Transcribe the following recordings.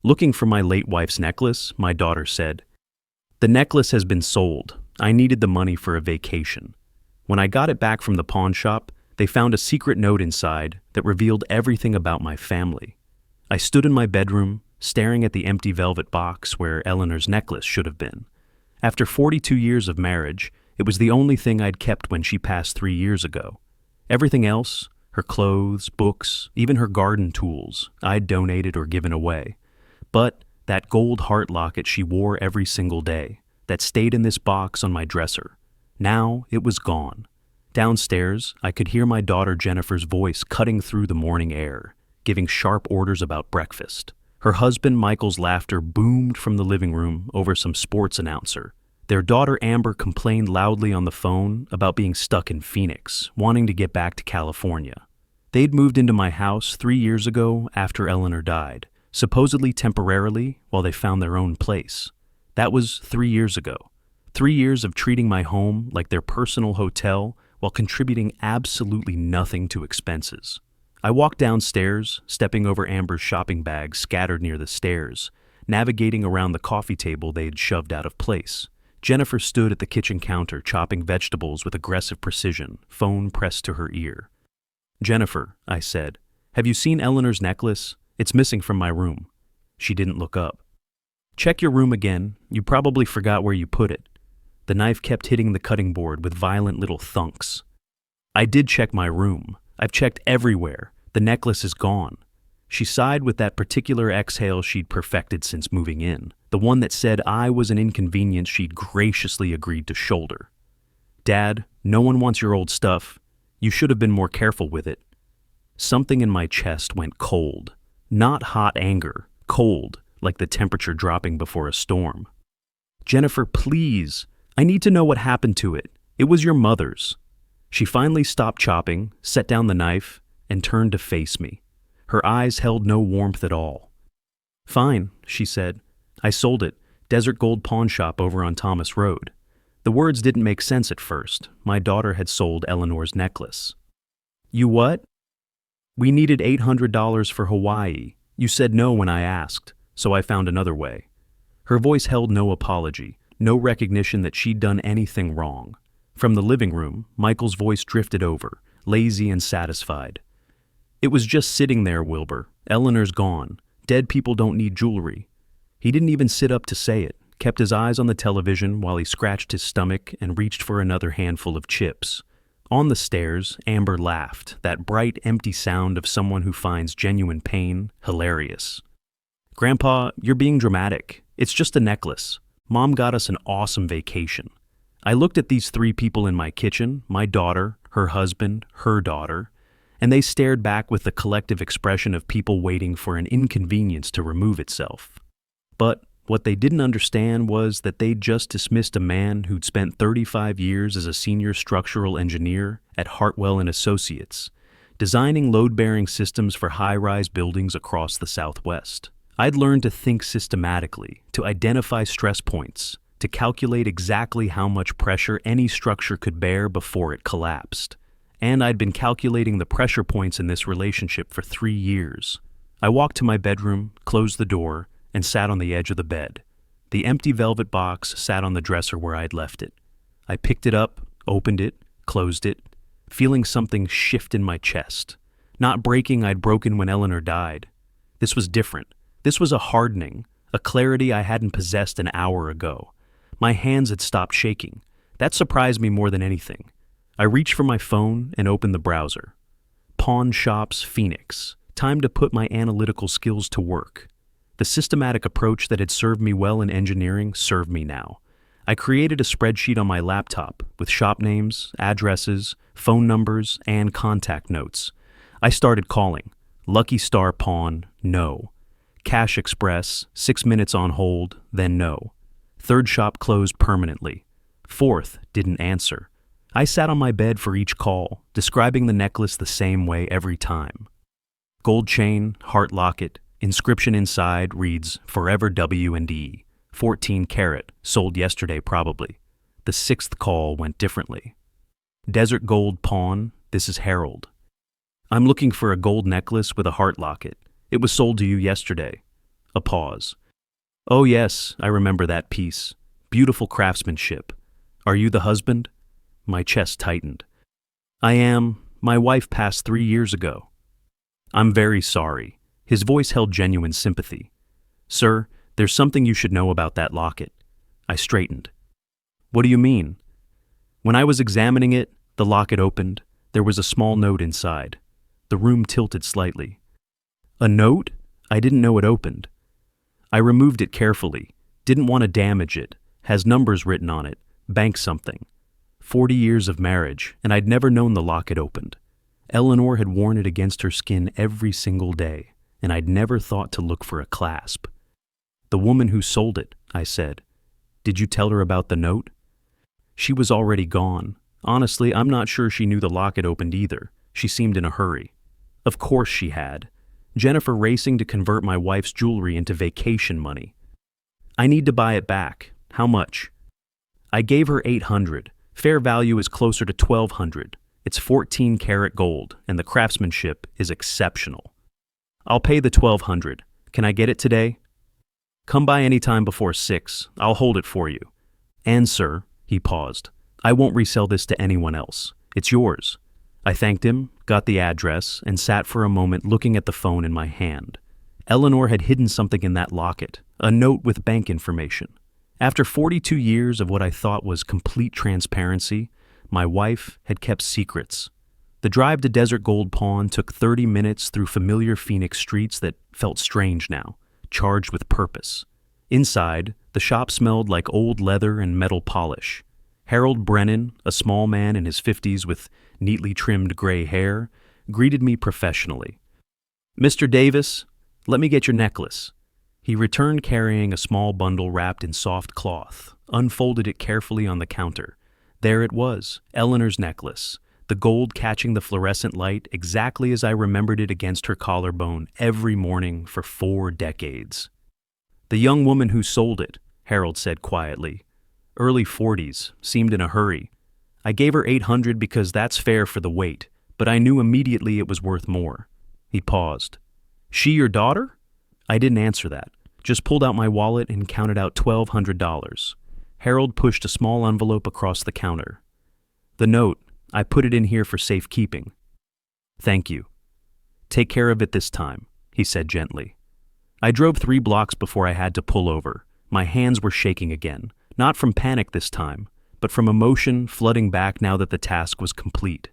Looking for my late wife's necklace, my daughter said. The necklace has been sold. I needed the money for a vacation. When I got it back from the pawn shop, they found a secret note inside that revealed everything about my family. I stood in my bedroom, staring at the empty velvet box where Eleanor's necklace should have been. After 42 years of marriage, it was the only thing I'd kept when she passed 3 years ago. Everything else, her clothes, books, even her garden tools, I'd donated or given away. But that gold heart locket she wore every single day, that stayed in this box on my dresser, now it was gone. Downstairs, I could hear my daughter Jennifer's voice cutting through the morning air, giving sharp orders about breakfast. Her husband Michael's laughter boomed from the living room over some sports announcer. Their daughter Amber complained loudly on the phone about being stuck in Phoenix, wanting to get back to California. They'd moved into my house 3 years ago after Eleanor died, supposedly temporarily while they found their own place. That was 3 years ago. 3 years of treating my home like their personal hotel while contributing absolutely nothing to expenses. I walked downstairs, stepping over Amber's shopping bags scattered near the stairs, navigating around the coffee table they'd shoved out of place. Jennifer stood at the kitchen counter chopping vegetables with aggressive precision, phone pressed to her ear. "Jennifer," I said, "have you seen Eleanor's necklace? It's missing from my room." She didn't look up. "Check your room again. You probably forgot where you put it." The knife kept hitting the cutting board with violent little thunks. "I did check my room. I've checked everywhere. The necklace is gone." She sighed with that particular exhale she'd perfected since moving in, the one that said I was an inconvenience she'd graciously agreed to shoulder. "Dad, no one wants your old stuff. You should have been more careful with it." Something in my chest went cold. Not hot anger, cold, like the temperature dropping before a storm. "Jennifer, please. I need to know what happened to it. It was your mother's." She finally stopped chopping, set down the knife, and turned to face me. Her eyes held no warmth at all. "Fine," she said. "I sold it. Desert Gold Pawn Shop over on Thomas Road." The words didn't make sense at first. My daughter had sold Eleanor's necklace. "You what?" "We needed $800 for Hawaii. You said no when I asked, so I found another way." Her voice held no apology, no recognition that she'd done anything wrong. From the living room, Michael's voice drifted over, lazy and satisfied. "It was just sitting there, Wilbur. Eleanor's gone. Dead people don't need jewelry." He didn't even sit up to say it, kept his eyes on the television while he scratched his stomach and reached for another handful of chips. On the stairs, Amber laughed, that bright, empty sound of someone who finds genuine pain hilarious. "Grandpa, you're being dramatic. It's just a necklace. Mom got us an awesome vacation." I looked at these 3 people in my kitchen, my daughter, her husband, her daughter, and they stared back with the collective expression of people waiting for an inconvenience to remove itself. But what they didn't understand was that they'd just dismissed a man who'd spent 35 years as a senior structural engineer at Hartwell & Associates, designing load-bearing systems for high-rise buildings across the Southwest. I'd learned to think systematically, to identify stress points, to calculate exactly how much pressure any structure could bear before it collapsed. And I'd been calculating the pressure points in this relationship for 3 years. I walked to my bedroom, closed the door, and sat on the edge of the bed. The empty velvet box sat on the dresser where I'd left it. I picked it up, opened it, closed it, feeling something shift in my chest. Not breaking I'd broken when Eleanor died. This was different. This was a hardening, a clarity I hadn't possessed an hour ago. My hands had stopped shaking. That surprised me more than anything. I reached for my phone and opened the browser. Pawn Shops, Phoenix. Time to put my analytical skills to work. The systematic approach that had served me well in engineering served me now. I created a spreadsheet on my laptop with shop names, addresses, phone numbers, and contact notes. I started calling. Lucky Star Pawn, no. Cash Express, 6 minutes on hold, then no. Third shop closed permanently. Fourth didn't answer. I sat on my bed for each call, describing the necklace the same way every time. Gold chain, heart locket, inscription inside reads Forever W&E, 14 karat, sold yesterday probably. The 6th call went differently. Desert Gold Pawn, this is Harold. I'm looking for a gold necklace with a heart locket. It was sold to you yesterday. A pause. Oh yes, I remember that piece. Beautiful craftsmanship. Are you the husband? My chest tightened. I am. My wife passed 3 years ago. I'm very sorry. His voice held genuine sympathy. Sir, there's something you should know about that locket. I straightened. What do you mean? When I was examining it, the locket opened. There was a small note inside. The room tilted slightly. A note? I didn't know it opened. I removed it carefully. Didn't want to damage it. Has numbers written on it. Bank something. 40 years of marriage, and I'd never known the locket opened. Eleanor had worn it against her skin every single day, and I'd never thought to look for a clasp. The woman who sold it, I said. Did you tell her about the note? She was already gone. Honestly, I'm not sure she knew the locket opened either. She seemed in a hurry. Of course she had. Jennifer racing to convert my wife's jewelry into vacation money. I need to buy it back. How much? I gave her $800. Fair value is closer to $1,200. It's 14-karat gold, and the craftsmanship is exceptional. I'll pay the $1,200. Can I get it today? Come by any time before 6. I'll hold it for you. And sir, he paused, I won't resell this to anyone else. It's yours. I thanked him, got the address, and sat for a moment looking at the phone in my hand. Eleanor had hidden something in that locket, a note with bank information. After 42 years of what I thought was complete transparency, my wife had kept secrets. The drive to Desert Gold Pawn took 30 minutes through familiar Phoenix streets that felt strange now, charged with purpose. Inside, the shop smelled like old leather and metal polish. Harold Brennan, a small man in his 50s with neatly trimmed gray hair, greeted me professionally. Mr. Davis, let me get your necklace. He returned carrying a small bundle wrapped in soft cloth, unfolded it carefully on the counter. There it was, Eleanor's necklace, the gold catching the fluorescent light exactly as I remembered it against her collarbone every morning for 4 decades. The young woman who sold it, Harold said quietly. Early 40s, seemed in a hurry. I gave her $800 because that's fair for the weight, but I knew immediately it was worth more. He paused. She your daughter? I didn't answer that, just pulled out my wallet and counted out $1,200. Harold pushed a small envelope across the counter. The note, I put it in here for safekeeping. Thank you. Take care of it this time, he said gently. I drove 3 blocks before I had to pull over. My hands were shaking again, not from panic this time, but from emotion flooding back now that the task was complete.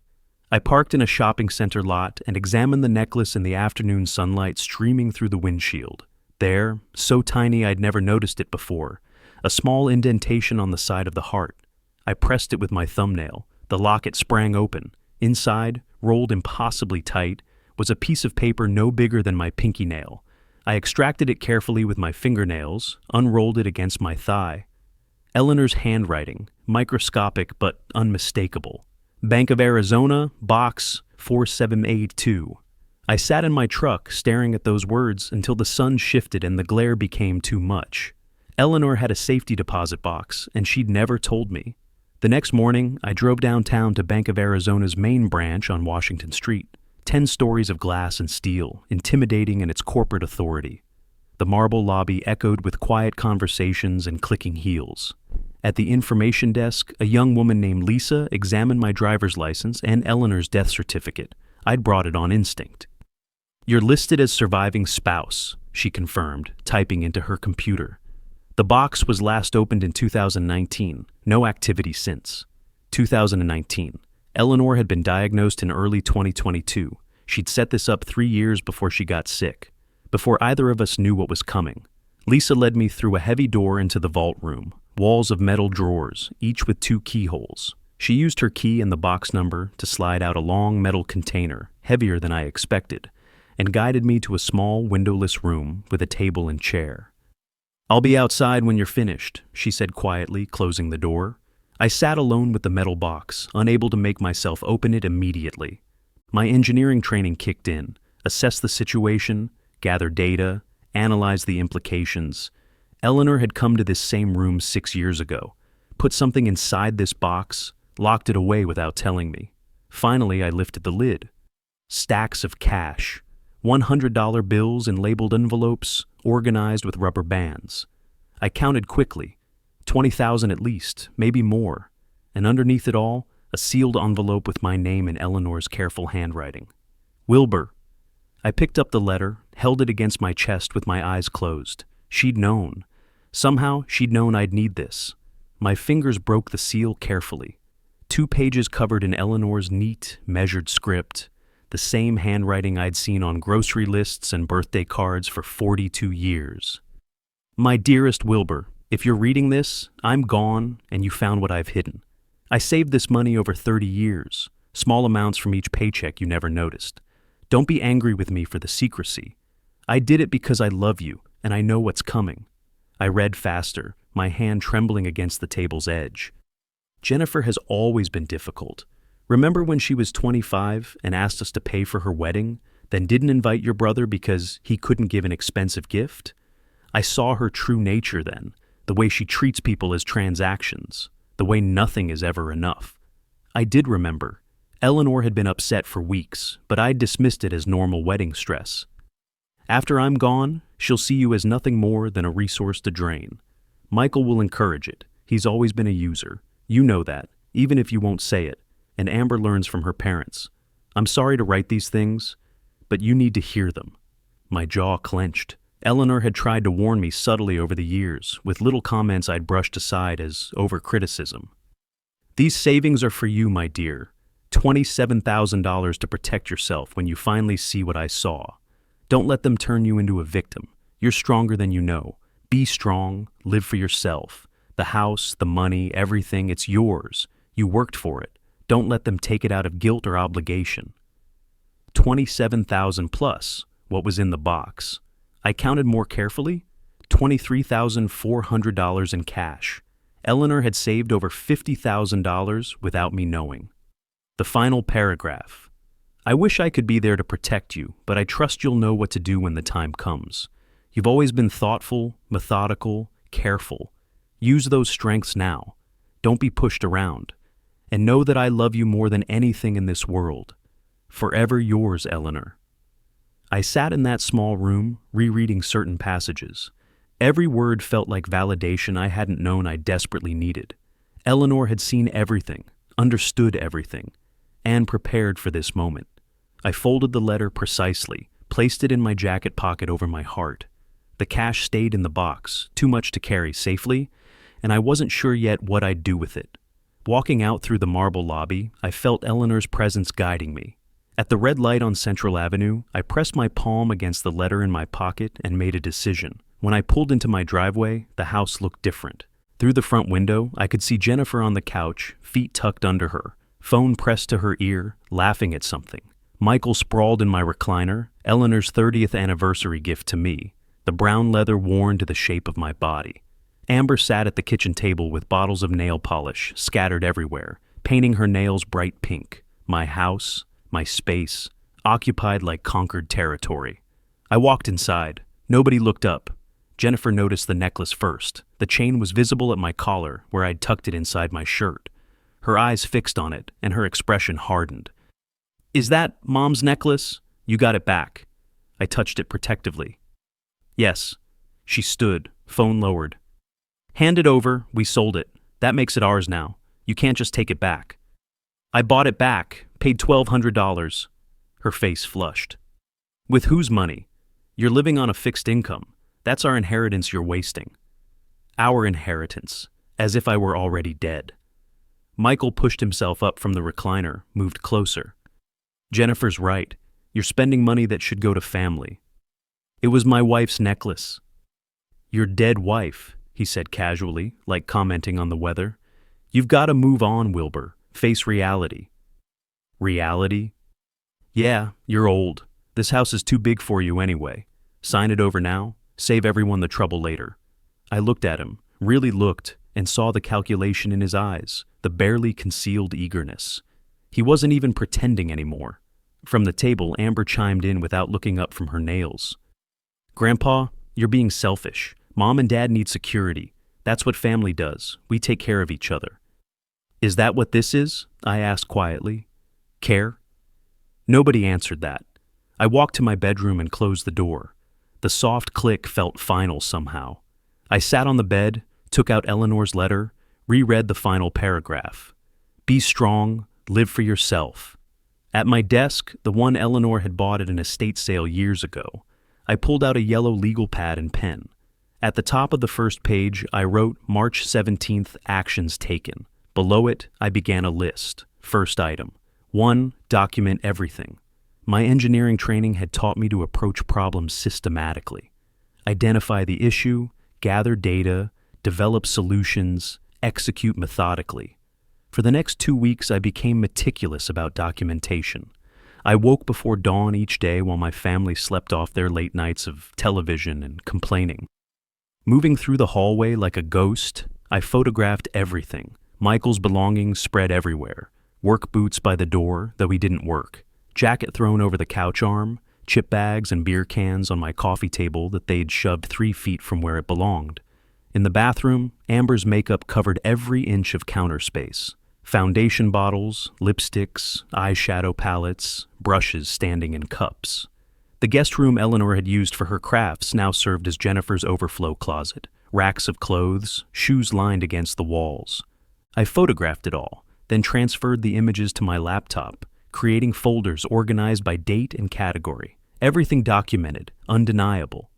I parked in a shopping center lot and examined the necklace in the afternoon sunlight streaming through the windshield. There, so tiny I'd never noticed it before, a small indentation on the side of the heart. I pressed it with my thumbnail. The locket sprang open. Inside, rolled impossibly tight, was a piece of paper no bigger than my pinky nail. I extracted it carefully with my fingernails, unrolled it against my thigh. Eleanor's handwriting, microscopic but unmistakable. Bank of Arizona, box 4782. I sat in my truck staring at those words until the sun shifted and the glare became too much. Eleanor had a safety deposit box, and she'd never told me. The next morning, I drove downtown to Bank of Arizona's main branch on Washington Street. 10 stories of glass and steel, intimidating in its corporate authority. The marble lobby echoed with quiet conversations and clicking heels. At the information desk, a young woman named Lisa examined my driver's license and Eleanor's death certificate. I'd brought it on instinct. You're listed as surviving spouse, she confirmed, typing into her computer. The box was last opened in 2019, no activity since. 2019. Eleanor had been diagnosed in early 2022. She'd set this up 3 years before she got sick, before either of us knew what was coming. Lisa led me through a heavy door into the vault room, walls of metal drawers, each with 2 keyholes. She used her key and the box number to slide out a long metal container, heavier than I expected, and guided me to a small windowless room with a table and chair. I'll be outside when you're finished, she said quietly, closing the door. I sat alone with the metal box, unable to make myself open it immediately. My engineering training kicked in, assessed the situation, gathered data, analyzed the implications. Eleanor had come to this same room 6 years ago, put something inside this box, locked it away without telling me. Finally, I lifted the lid. Stacks of cash, $100 bills in labeled envelopes, organized with rubber bands. I counted quickly, 20,000 at least, maybe more, and underneath it all, a sealed envelope with my name in Eleanor's careful handwriting. Wilbur. I picked up the letter, held it against my chest with my eyes closed. She'd known. Somehow, she'd known I'd need this. My fingers broke the seal carefully. 2 pages covered in Eleanor's neat, measured script, the same handwriting I'd seen on grocery lists and birthday cards for 42 years. My dearest Wilbur, if you're reading this, I'm gone and you found what I've hidden. I saved this money over 30 years, small amounts from each paycheck you never noticed. Don't be angry with me for the secrecy. I did it because I love you and I know what's coming. I read faster, my hand trembling against the table's edge. Jennifer has always been difficult. Remember when she was 25 and asked us to pay for her wedding, then didn't invite your brother because he couldn't give an expensive gift? I saw her true nature then, the way she treats people as transactions, the way nothing is ever enough. I did remember. Eleanor had been upset for weeks, but I'd dismissed it as normal wedding stress. After I'm gone, she'll see you as nothing more than a resource to drain. Michael will encourage it. He's always been a user. You know that, even if you won't say it, and Amber learns from her parents. I'm sorry to write these things, but you need to hear them. My jaw clenched. Eleanor had tried to warn me subtly over the years, with little comments I'd brushed aside as over-criticism. These savings are for you, my dear. $27,000 to protect yourself when you finally see what I saw. Don't let them turn you into a victim. You're stronger than you know. Be strong, live for yourself. The house, the money, everything, it's yours. You worked for it. Don't let them take it out of guilt or obligation. $27,000 plus what was in the box. I counted more carefully. $23,400 in cash. Eleanor had saved over $50,000 without me knowing. The final paragraph. I wish I could be there to protect you, but I trust you'll know what to do when the time comes. You've always been thoughtful, methodical, careful. Use those strengths now. Don't be pushed around. And know that I love you more than anything in this world. Forever yours, Eleanor. I sat in that small room, rereading certain passages. Every word felt like validation I hadn't known I desperately needed. Eleanor had seen everything, understood everything, and prepared for this moment. I folded the letter precisely, placed it in my jacket pocket over my heart. The cash stayed in the box, too much to carry safely, and I wasn't sure yet what I'd do with it. Walking out through the marble lobby, I felt Eleanor's presence guiding me. At the red light on Central Avenue, I pressed my palm against the letter in my pocket and made a decision. When I pulled into my driveway, the house looked different. Through the front window, I could see Jennifer on the couch, feet tucked under her, phone pressed to her ear, laughing at something. Michael sprawled in my recliner, Eleanor's 30th anniversary gift to me, the brown leather worn to the shape of my body. Amber sat at the kitchen table with bottles of nail polish scattered everywhere, painting her nails bright pink. My house, my space, occupied like conquered territory. I walked inside. Nobody looked up. Jennifer noticed the necklace first. The chain was visible at my collar, where I'd tucked it inside my shirt. Her eyes fixed on it, and her expression hardened. Is that Mom's necklace? You got it back. I touched it protectively. Yes. She stood, phone lowered. Hand it over, we sold it. That makes it ours now. You can't just take it back. I bought it back, paid $1,200. Her face flushed. With whose money? You're living on a fixed income. That's our inheritance you're wasting. Our inheritance, as if I were already dead. Michael pushed himself up from the recliner, moved closer. Jennifer's right. You're spending money that should go to family. It was my wife's necklace. Your dead wife, he said casually, like commenting on the weather. You've got to move on, Wilbur. Face reality. Reality? Yeah, you're old. This house is too big for you anyway. Sign it over now. Save everyone the trouble later. I looked at him, really looked, and saw the calculation in his eyes, the barely concealed eagerness. He wasn't even pretending anymore. From the table, Amber chimed in without looking up from her nails. Grandpa, you're being selfish. Mom and Dad need security. That's what family does. We take care of each other. Is that what this is? I asked quietly. Care? Nobody answered that. I walked to my bedroom and closed the door. The soft click felt final somehow. I sat on the bed, took out Eleanor's letter, reread the final paragraph. Be strong, live for yourself. At my desk, the one Eleanor had bought at an estate sale years ago, I pulled out a yellow legal pad and pen. At the top of the first page, I wrote March 17th, actions taken. Below it, I began a list. First item. 1. Document everything. My engineering training had taught me to approach problems systematically. Identify the issue, gather data, develop solutions, execute methodically. For the next 2 weeks, I became meticulous about documentation. I woke before dawn each day while my family slept off their late nights of television and complaining. Moving through the hallway like a ghost, I photographed everything. Michael's belongings spread everywhere. Work boots by the door, though he didn't work. Jacket thrown over the couch arm, chip bags and beer cans on my coffee table that they'd shoved 3 feet from where it belonged. In the bathroom, Amber's makeup covered every inch of counter space. Foundation bottles, lipsticks, eyeshadow palettes, brushes standing in cups. The guest room Eleanor had used for her crafts now served as Jennifer's overflow closet. Racks of clothes, shoes lined against the walls. I photographed it all, then transferred the images to my laptop, creating folders organized by date and category. Everything documented, undeniable.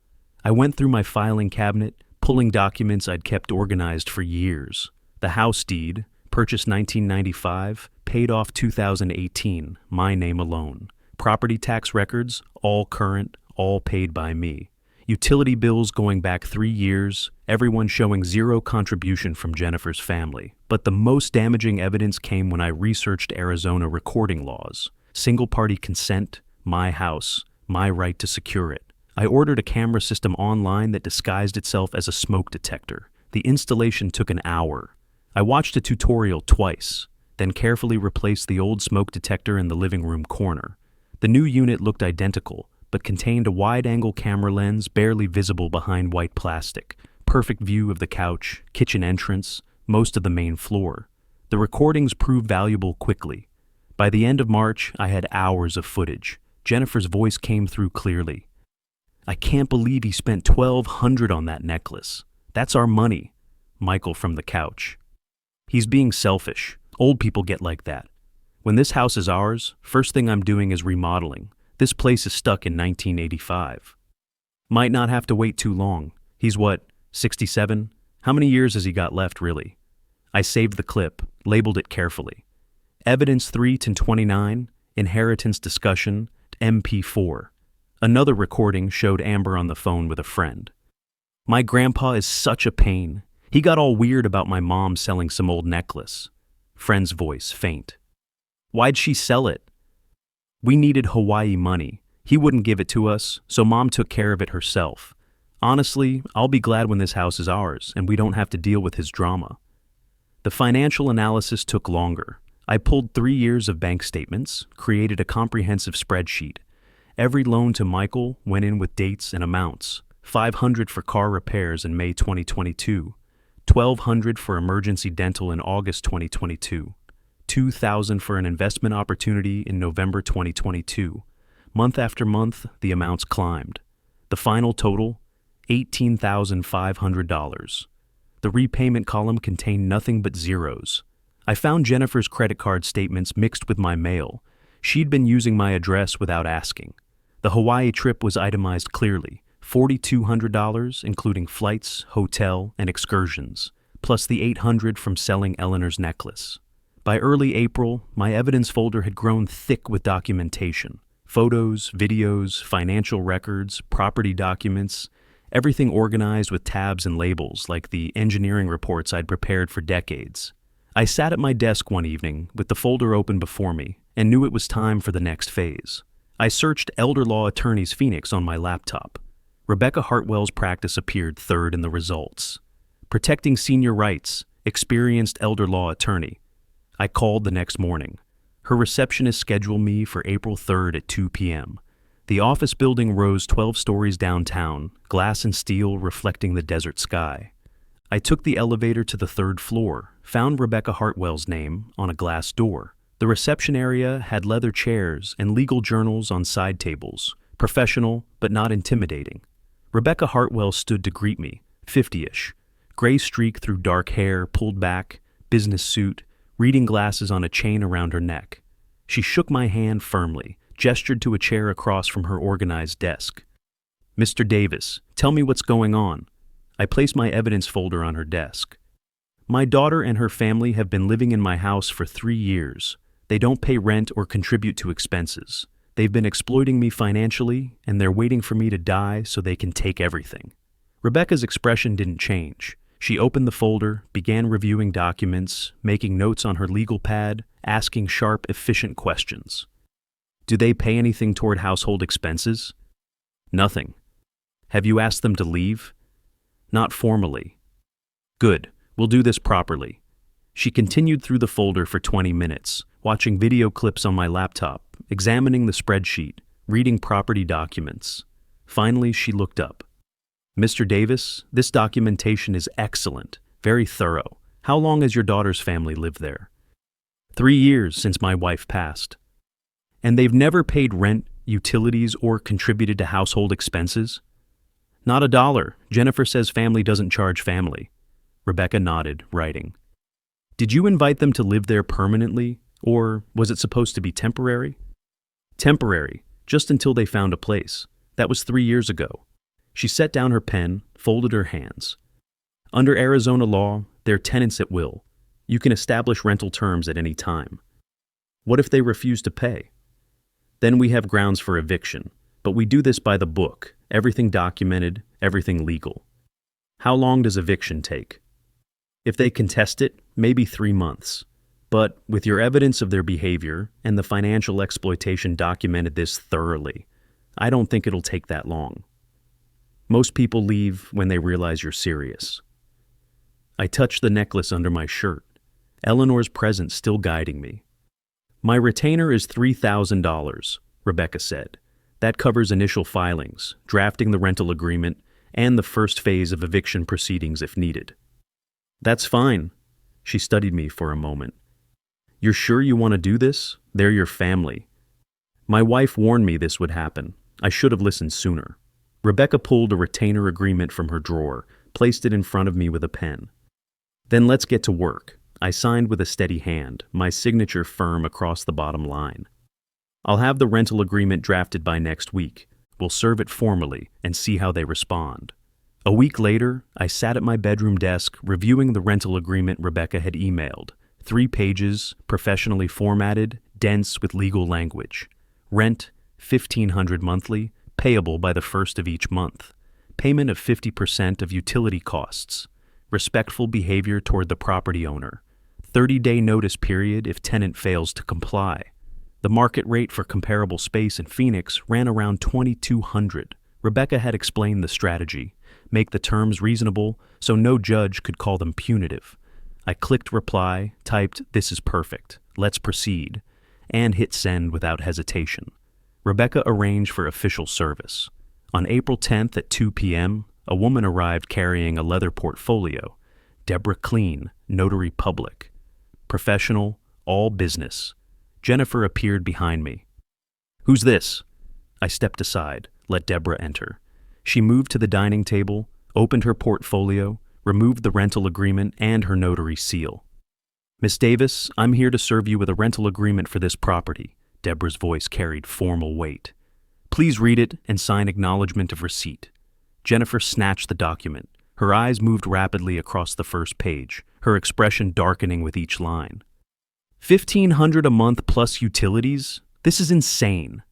I went through my filing cabinet, pulling documents I'd kept organized for years. The house deed, purchased 1995, paid off 2018, my name alone. Property tax records, all current, all paid by me. Utility bills going back 3 years, everyone showing zero contribution from Jennifer's family. But the most damaging evidence came when I researched Arizona recording laws. Single-party consent, my house, my right to secure it. I ordered a camera system online that disguised itself as a smoke detector. The installation took an hour. I watched a tutorial twice, then carefully replaced the old smoke detector in the living room corner. The new unit looked identical, but contained a wide-angle camera lens barely visible behind white plastic, perfect view of the couch, kitchen entrance, most of the main floor. The recordings proved valuable quickly. By the end of March, I had hours of footage. Jennifer's voice came through clearly. I can't believe he spent $1,200 on that necklace. That's our money. Michael from the couch. He's being selfish. Old people get like that. When this house is ours, first thing I'm doing is remodeling. This place is stuck in 1985. Might not have to wait too long. He's what, 67? How many years has he got left, really? I saved the clip, labeled it carefully. Evidence 3-29, inheritance discussion, MP4. Another recording showed Amber on the phone with a friend. My grandpa is such a pain. He got all weird about my mom selling some old necklace. Friend's voice faint. Why'd she sell it? We needed Hawaii money. He wouldn't give it to us, so Mom took care of it herself. Honestly, I'll be glad when this house is ours and we don't have to deal with his drama. The financial analysis took longer. I pulled 3 years of bank statements, created a comprehensive spreadsheet. Every loan to Michael went in with dates and amounts. $500 for car repairs in May 2022, $1,200 for emergency dental in August 2022, $2,000 for an investment opportunity in November 2022. Month after month, the amounts climbed. The final total, $18,500. The repayment column contained nothing but zeros. I found Jennifer's credit card statements mixed with my mail. She'd been using my address without asking. The Hawaii trip was itemized clearly, $4,200, including flights, hotel, and excursions, plus the $800 from selling Eleanor's necklace. By early April, my evidence folder had grown thick with documentation. Photos, videos, financial records, property documents, everything organized with tabs and labels like the engineering reports I'd prepared for decades. I sat at my desk one evening with the folder open before me and knew it was time for the next phase. I searched Elder Law Attorneys Phoenix on my laptop. Rebecca Hartwell's practice appeared third in the results. Protecting Senior Rights, experienced elder law attorney. I called the next morning. Her receptionist scheduled me for April 3rd at 2 p.m. The office building rose 12 stories downtown, glass and steel reflecting the desert sky. I took the elevator to the 3rd floor, found Rebecca Hartwell's name on a glass door. The reception area had leather chairs and legal journals on side tables, professional but not intimidating. Rebecca Hartwell stood to greet me, 50-ish. Gray streak through dark hair, pulled back, business suit, reading glasses on a chain around her neck. She shook my hand firmly, gestured to a chair across from her organized desk. "Mr. Davis, tell me what's going on." I placed my evidence folder on her desk. "My daughter and her family have been living in my house for 3 years. They don't pay rent or contribute to expenses. They've been exploiting me financially, and they're waiting for me to die so they can take everything." Rebecca's expression didn't change. She opened the folder, began reviewing documents, making notes on her legal pad, asking sharp, efficient questions. "Do they pay anything toward household expenses?" "Nothing." "Have you asked them to leave?" "Not formally." "Good. We'll do this properly." She continued through the folder for 20 minutes, watching video clips on my laptop, examining the spreadsheet, reading property documents. Finally, she looked up. "Mr. Davis, this documentation is excellent, very thorough. How long has your daughter's family lived there?" 3 years since my wife passed." "And they've never paid rent, utilities, or contributed to household expenses?" "Not a dollar. Jennifer says family doesn't charge family." Rebecca nodded, writing. "Did you invite them to live there permanently, or was it supposed to be temporary?" "Temporary, just until they found a place. That was 3 years ago." She set down her pen, folded her hands. "Under Arizona law, they're tenants at will. You can establish rental terms at any time. What if they refuse to pay? Then we have grounds for eviction, but we do this by the book, everything documented, everything legal." "How long does eviction take?" "If they contest it, maybe 3 months. But with your evidence of their behavior and the financial exploitation documented this thoroughly, I don't think it'll take that long. Most people leave when they realize you're serious." I touched the necklace under my shirt, Eleanor's presence still guiding me. "My retainer is $3,000, Rebecca said. That covers initial filings, drafting the rental agreement, and the first phase of eviction proceedings if needed." "That's fine." She studied me for a moment. "You're sure you want to do this? They're your family." "My wife warned me this would happen. I should have listened sooner." Rebecca pulled a retainer agreement from her drawer, placed it in front of me with a pen. "Then let's get to work." I signed with a steady hand, my signature firm across the bottom line. "I'll have the rental agreement drafted by next week. We'll serve it formally and see how they respond." A week later, I sat at my bedroom desk reviewing the rental agreement Rebecca had emailed. 3 pages, professionally formatted, dense with legal language. Rent, $1,500 monthly, payable by the 1st of each month. Payment of 50% of utility costs. Respectful behavior toward the property owner. 30-day notice period if tenant fails to comply. The market rate for comparable space in Phoenix ran around $2,200. Rebecca had explained the strategy. Make the terms reasonable so no judge could call them punitive. I clicked reply, typed, "This is perfect. Let's proceed," and hit send without hesitation. Rebecca arranged for official service. On April 10th at 2 p.m., a woman arrived carrying a leather portfolio. Deborah Clean, Notary Public. Professional, all business. Jennifer appeared behind me. "Who's this?" I stepped aside, let Deborah enter. She moved to the dining table, opened her portfolio, removed the rental agreement and her notary seal. "Miss Davis, I'm here to serve you with a rental agreement for this property." Deborah's voice carried formal weight. "Please read it and sign acknowledgement of receipt." Jennifer snatched the document. Her eyes moved rapidly across the first page, her expression darkening with each line. $1,500 a month plus utilities? This is insane."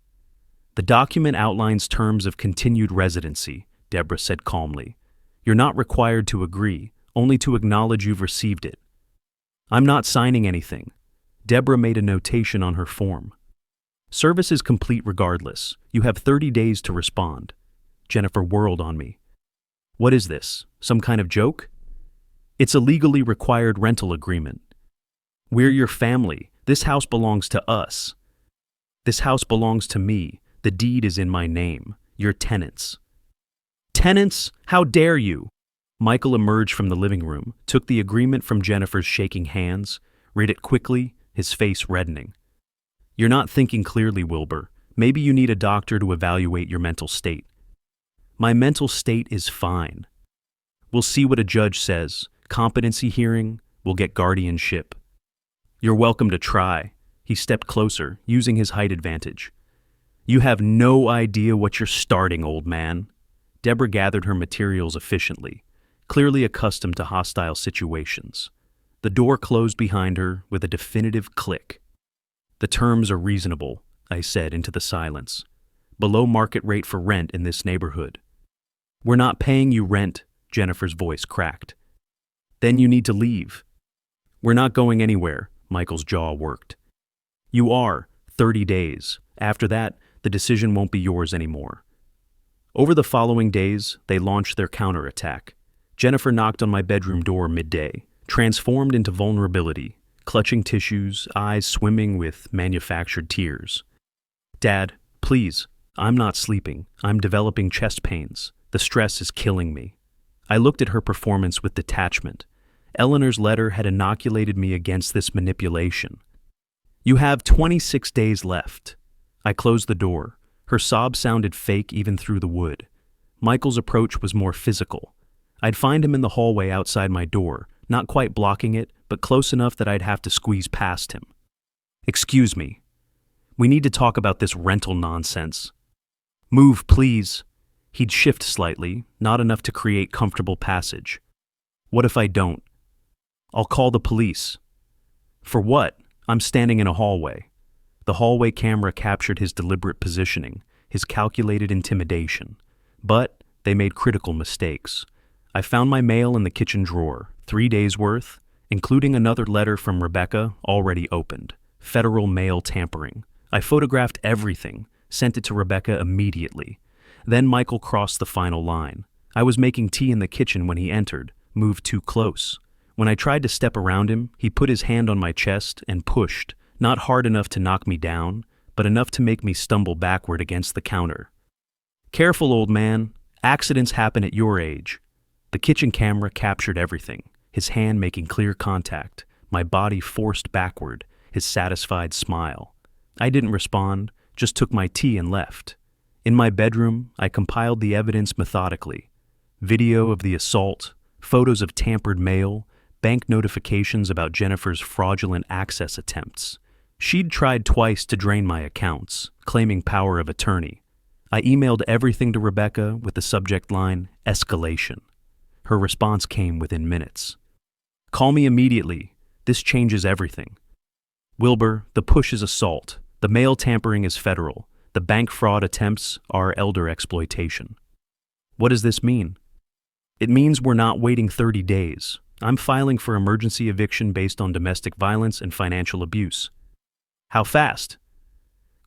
"The document outlines terms of continued residency," Deborah said calmly. "You're not required to agree, only to acknowledge you've received it." "I'm not signing anything." Deborah made a notation on her form. "Service is complete regardless. You have 30 days to respond." Jennifer whirled on me. "What is this? Some kind of joke?" "It's a legally required rental agreement." "We're your family. This house belongs to us." "This house belongs to me. The deed is in my name. You're tenants." "Tenants? How dare you?" Michael emerged from the living room, took the agreement from Jennifer's shaking hands, read it quickly, his face reddening. "You're not thinking clearly, Wilbur. Maybe you need a doctor to evaluate your mental state." My mental state is fine. We'll see what a judge says. Competency hearing, we'll get guardianship. You're welcome to try. He stepped closer, using his height advantage. You have no idea what you're starting, old man. Deborah gathered her materials efficiently, clearly accustomed to hostile situations. The door closed behind her with a definitive click. The terms are reasonable, I said into the silence. Below market rate for rent in this neighborhood. We're not paying you rent, Jennifer's voice cracked. Then you need to leave. We're not going anywhere, Michael's jaw worked. You are, 30 days. After that, the decision won't be yours anymore. Over the following days, they launched their counterattack. Jennifer knocked on my bedroom door midday, transformed into vulnerability, clutching tissues, eyes swimming with manufactured tears. Dad, please, I'm not sleeping. I'm developing chest pains. The stress is killing me. I looked at her performance with detachment. Eleanor's letter had inoculated me against this manipulation. You have 26 days left. I closed the door. Her sob sounded fake even through the wood. Michael's approach was more physical. I'd find him in the hallway outside my door, not quite blocking it, but close enough that I'd have to squeeze past him. Excuse me. We need to talk about this rental nonsense. Move, please. He'd shift slightly, not enough to create comfortable passage. What if I don't? I'll call the police. For what? I'm standing in a hallway. The hallway camera captured his deliberate positioning, his calculated intimidation. But they made critical mistakes. I found my mail in the kitchen drawer, 3 days' worth, including another letter from Rebecca already opened. Federal mail tampering. I photographed everything, sent it to Rebecca immediately. Then Michael crossed the final line. I was making tea in the kitchen when he entered, moved too close. When I tried to step around him, he put his hand on my chest and pushed, not hard enough to knock me down, but enough to make me stumble backward against the counter. Careful, old man. Accidents happen at your age. The kitchen camera captured everything, his hand making clear contact, my body forced backward, his satisfied smile. I didn't respond, just took my tea and left. In my bedroom, I compiled the evidence methodically. Video of the assault, photos of tampered mail, bank notifications about Jennifer's fraudulent access attempts. She'd tried twice to drain my accounts, claiming power of attorney. I emailed everything to Rebecca with the subject line, escalation. Her response came within minutes. Call me immediately. This changes everything. Wilbur, the push is assault. The mail tampering is federal. The bank fraud attempts are elder exploitation. What does this mean? It means we're not waiting 30 days. I'm filing for emergency eviction based on domestic violence and financial abuse. How fast?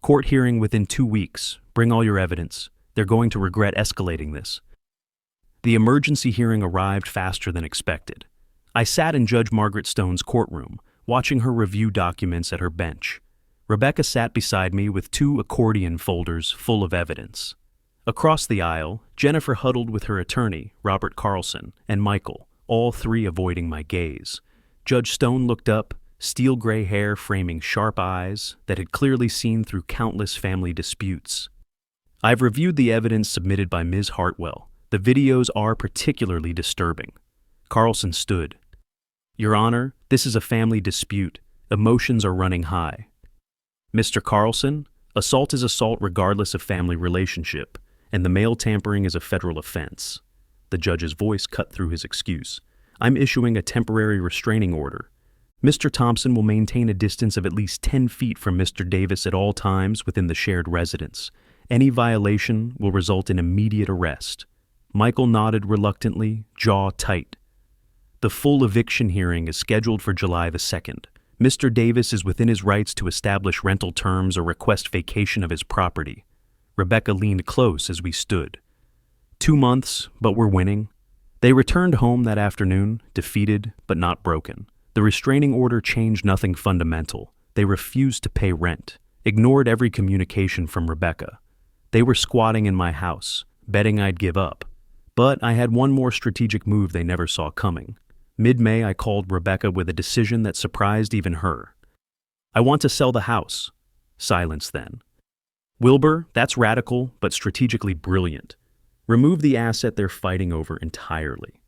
Court hearing within 2 weeks. Bring all your evidence. They're going to regret escalating this. The emergency hearing arrived faster than expected. I sat in Judge Margaret Stone's courtroom, watching her review documents at her bench. Rebecca sat beside me with 2 accordion folders full of evidence. Across the aisle, Jennifer huddled with her attorney, Robert Carlson, and Michael, all 3 avoiding my gaze. Judge Stone looked up, steel gray hair framing sharp eyes that had clearly seen through countless family disputes. I've reviewed the evidence submitted by Ms. Hartwell. The videos are particularly disturbing. Carlson stood. Your Honor, this is a family dispute. Emotions are running high. Mr. Carlson, assault is assault regardless of family relationship, and the mail tampering is a federal offense. The judge's voice cut through his excuse. I'm issuing a temporary restraining order. Mr. Thompson will maintain a distance of at least 10 feet from Mr. Davis at all times within the shared residence. Any violation will result in immediate arrest. Michael nodded reluctantly, jaw tight. The full eviction hearing is scheduled for July the 2nd. Mr. Davis is within his rights to establish rental terms or request vacation of his property. Rebecca leaned close as we stood. 2 months, but we're winning. They returned home that afternoon, defeated but not broken. The restraining order changed nothing fundamental. They refused to pay rent, ignored every communication from Rebecca. They were squatting in my house, betting I'd give up. But I had one more strategic move they never saw coming. Mid-May, I called Rebecca with a decision that surprised even her. I want to sell the house. Silence then. Wilbur, that's radical, but strategically brilliant. Remove the asset they're fighting over entirely.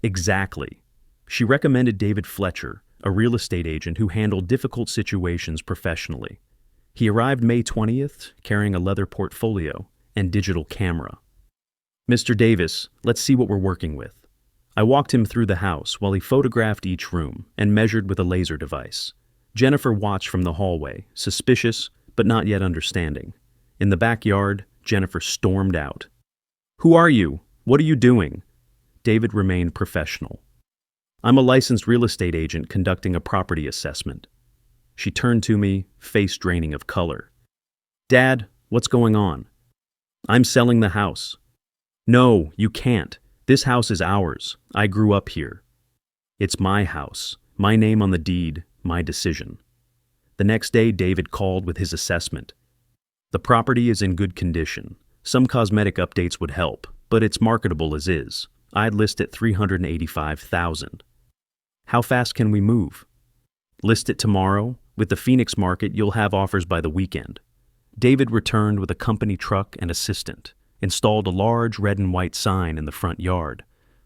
Exactly. She recommended David Fletcher, a real estate agent who handled difficult situations professionally. He arrived May 20th, carrying a leather portfolio and digital camera. Mr. Davis, let's see what we're working with. I walked him through the house while he photographed each room and measured with a laser device. Jennifer watched from the hallway, suspicious but not yet understanding. In the backyard, Jennifer stormed out. "Who are you? What are you doing?" David remained professional. "I'm a licensed real estate agent conducting a property assessment." She turned to me, face draining of color. "Dad, what's going on?" "I'm selling the house." "No, you can't. This house is ours. I grew up here." "It's my house. My name on the deed. My decision." The next day, David called with his assessment. "The property is in good condition. Some cosmetic updates would help, but it's marketable as is. I'd list it $385,000. "How fast can we move?" "List it tomorrow. With the Phoenix market, you'll have offers by the weekend." David returned with a company truck and assistant, installed a large red and white sign in the front yard.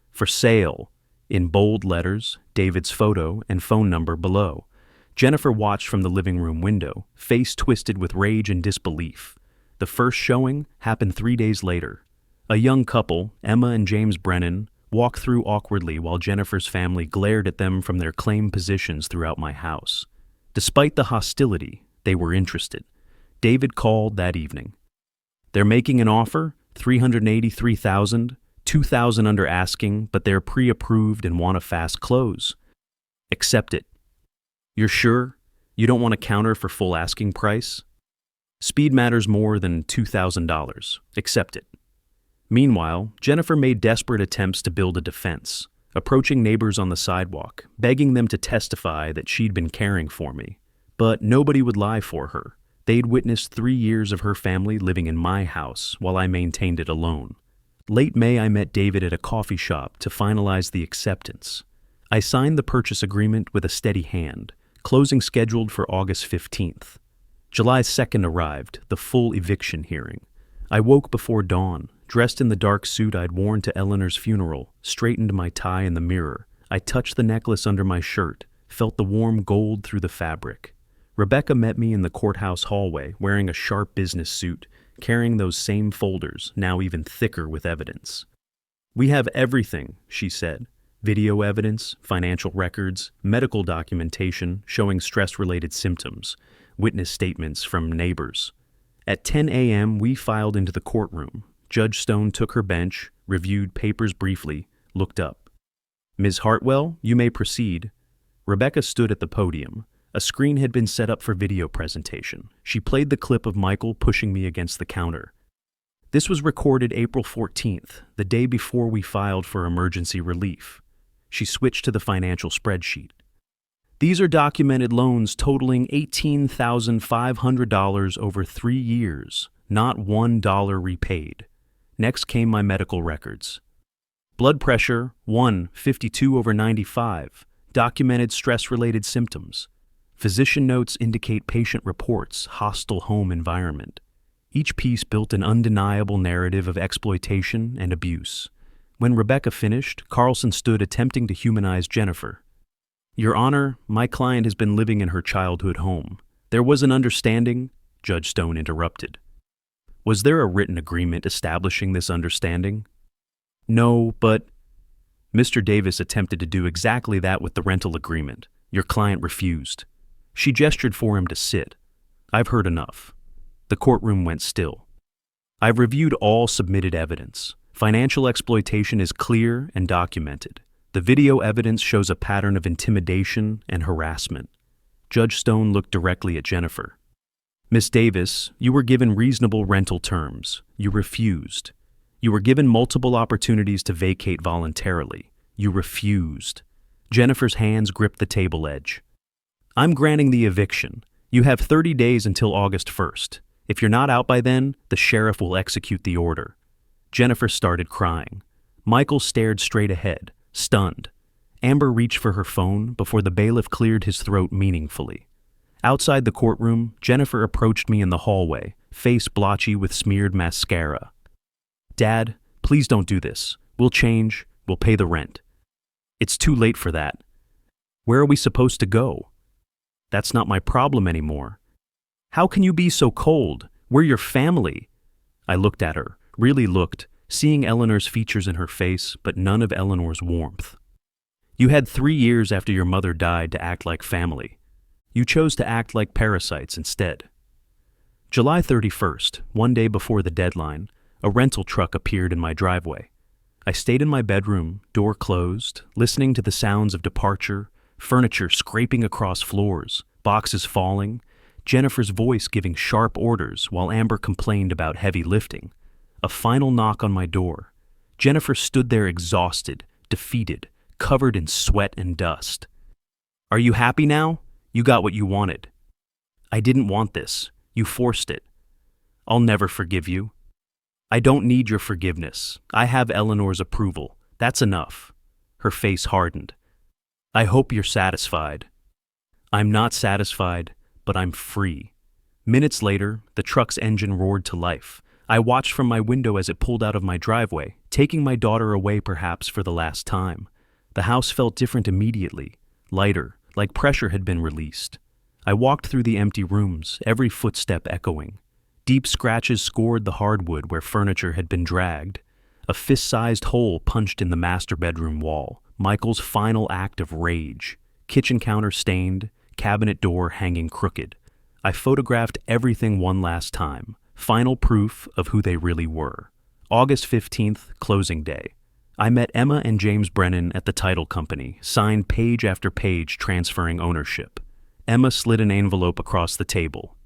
"For sale," in bold letters, David's photo and phone number below. Jennifer watched from the living room window, face twisted with rage and disbelief. The first showing happened 3 days later. A young couple, Emma and James Brennan, walked through awkwardly while Jennifer's family glared at them from their claimed positions throughout my house. Despite the hostility, they were interested. David called that evening. "They're making an offer, $383,000, $2,000 under asking, but they're pre-approved and want a fast close." "Accept it." "You're sure? You don't want to counter for full asking price?" "Speed matters more than $2,000. Accept it." Meanwhile, Jennifer made desperate attempts to build a defense, approaching neighbors on the sidewalk, begging them to testify that she'd been caring for me. But nobody would lie for her. They'd witnessed 3 years of her family living in my house while I maintained it alone. Late May, I met David at a coffee shop to finalize the acceptance. I signed the purchase agreement with a steady hand, closing scheduled for August 15th. July 2nd arrived, the full eviction hearing. I woke before dawn, dressed in the dark suit I'd worn to Eleanor's funeral, straightened my tie in the mirror. I touched the necklace under my shirt, felt the warm gold through the fabric. Rebecca met me in the courthouse hallway, wearing a sharp business suit, carrying those same folders, now even thicker with evidence. "We have everything," she said. "Video evidence, financial records, medical documentation showing stress-related symptoms, witness statements from neighbors." At 10 a.m., we filed into the courtroom. Judge Stone took her bench, reviewed papers briefly, looked up. "Ms. Hartwell, you may proceed." Rebecca stood at the podium. A screen had been set up for video presentation. She played the clip of Michael pushing me against the counter. This was recorded April 14th, the day before we filed for emergency relief. She switched to the financial spreadsheet. "These are documented loans totaling $18,500 over 3 years, not $1 repaid." Next came my medical records. Blood pressure, 152/95, documented stress-related symptoms. Physician notes indicate patient reports, hostile home environment. Each piece built an undeniable narrative of exploitation and abuse. When Rebecca finished, Carlson stood attempting to humanize Jennifer. "Your Honor, my client has been living in her childhood home. There was an understanding," Judge Stone interrupted. "Was there a written agreement establishing this understanding?" "No, but..." Mr. Davis attempted to do exactly that with the rental agreement. Your client refused. She gestured for him to sit. "I've heard enough." The courtroom went still. "I've reviewed all submitted evidence. Financial exploitation is clear and documented. The video evidence shows a pattern of intimidation and harassment." Judge Stone looked directly at Jennifer. "Miss Davis, you were given reasonable rental terms. You refused. You were given multiple opportunities to vacate voluntarily. You refused." Jennifer's hands gripped the table edge. "I'm granting the eviction. You have 30 days until August 1st. If you're not out by then, the sheriff will execute the order." Jennifer started crying. Michael stared straight ahead, stunned. Amber reached for her phone before the bailiff cleared his throat meaningfully. Outside the courtroom, Jennifer approached me in the hallway, face blotchy with smeared mascara. "Dad, Please don't do this. We'll change. We'll pay the rent. It's too late for that. Where are we supposed to go? That's not my problem anymore. How can you be so cold? We're your family. I looked at her, really looked, seeing Eleanor's features in her face, but none of Eleanor's warmth. You had 3 years after your mother died to act like family. You chose to act like parasites instead. July 31st, one day before the deadline, a rental truck appeared in my driveway. I stayed in my bedroom, door closed, listening to the sounds of departure, furniture scraping across floors, boxes falling, Jennifer's voice giving sharp orders while Amber complained about heavy lifting. A final knock on my door. Jennifer stood there exhausted, defeated, covered in sweat and dust. Are you happy now? You got what you wanted. I didn't want this. You forced it. I'll never forgive you. I don't need your forgiveness. I have Eleanor's approval. That's enough. Her face hardened. I hope you're satisfied. I'm not satisfied, but I'm free. Minutes later, the truck's engine roared to life. I watched from my window as it pulled out of my driveway, taking my daughter away perhaps for the last time. The house felt different immediately, lighter, like pressure had been released. I walked through the empty rooms, every footstep echoing. Deep scratches scored the hardwood where furniture had been dragged. A fist-sized hole punched in the master bedroom wall, Michael's final act of rage. Kitchen counter stained, cabinet door hanging crooked. I photographed everything one last time, final proof of who they really were. August 15th, closing day. I met Emma and James Brennan at the title company, signed page after page transferring ownership. Emma slid an envelope across the table.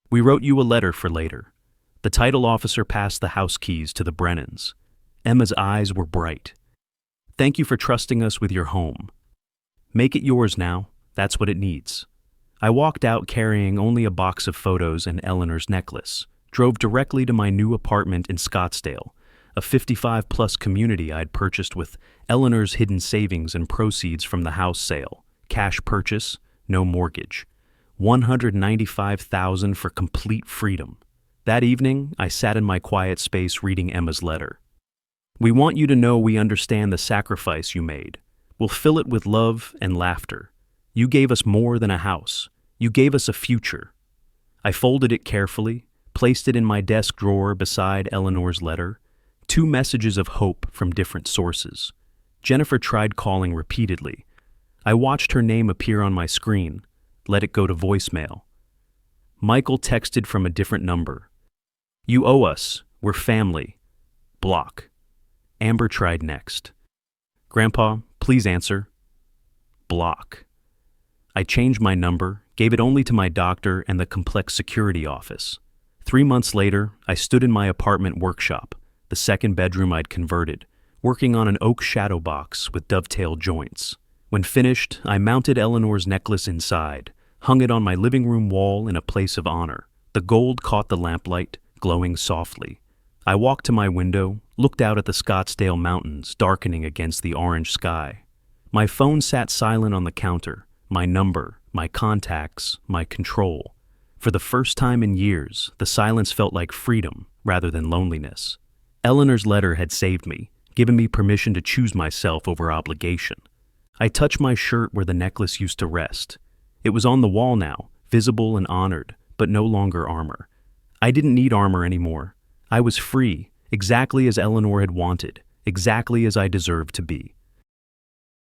We wrote you a letter for later. The title officer passed the house keys to the Brennans. Emma's eyes were bright. Thank you for trusting us with your home. Make it yours now. That's what it needs. I walked out carrying only a box of photos and Eleanor's necklace, drove directly to my new apartment in Scottsdale, a 55-plus community I'd purchased with Eleanor's hidden savings and proceeds from the house sale. Cash purchase, no mortgage. $195,000 for complete freedom. That evening, I sat in my quiet space reading Emma's letter. We want you to know we understand the sacrifice you made. We'll fill it with love and laughter. You gave us more than a house. You gave us a future. I folded it carefully, placed it in my desk drawer beside Eleanor's letter. 2 messages of hope from different sources. Jennifer tried calling repeatedly. I watched her name appear on my screen, let it go to voicemail. Michael texted from a different number. You owe us. We're family. Block. Amber tried next. Grandpa, please answer. Block. I changed my number, gave it only to my doctor and the complex security office. 3 months later, I stood in my apartment workshop, the second bedroom I'd converted, working on an oak shadow box with dovetail joints. When finished, I mounted Eleanor's necklace inside, hung it on my living room wall in a place of honor. The gold caught the lamplight, glowing softly. I walked to my window, looked out at the Scottsdale mountains darkening against the orange sky. My phone sat silent on the counter, my number, my contacts, my control. For the first time in years, the silence felt like freedom rather than loneliness. Eleanor's letter had saved me, given me permission to choose myself over obligation. I touched my shirt where the necklace used to rest. It was on the wall now, visible and honored, but no longer armor. I didn't need armor anymore. I was free, exactly as Eleanor had wanted, exactly as I deserved to be.